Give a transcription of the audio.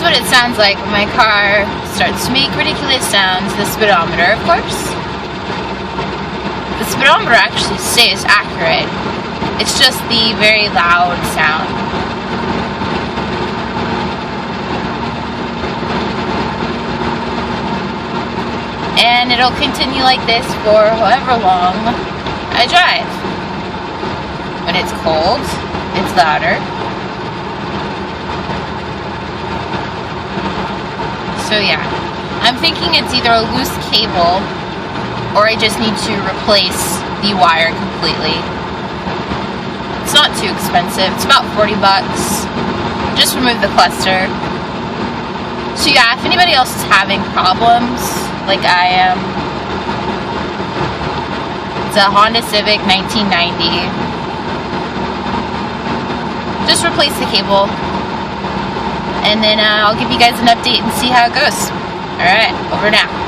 what it sounds like when my car starts to make ridiculous sounds. The speedometer, of course. The speedometer actually stays accurate. It's just the very loud sound. And it'll continue like this for however long I drive. When it's cold, it's louder. So yeah, I'm thinking it's either a loose cable or I just need to replace the wire completely. It's not too expensive. It's about 40 bucks. Just remove the cluster. So yeah, if anybody else is having problems like I am, it's a Honda Civic 1990. Just replace the cable. And then I'll give you guys an update and see how it goes. Alright, over now.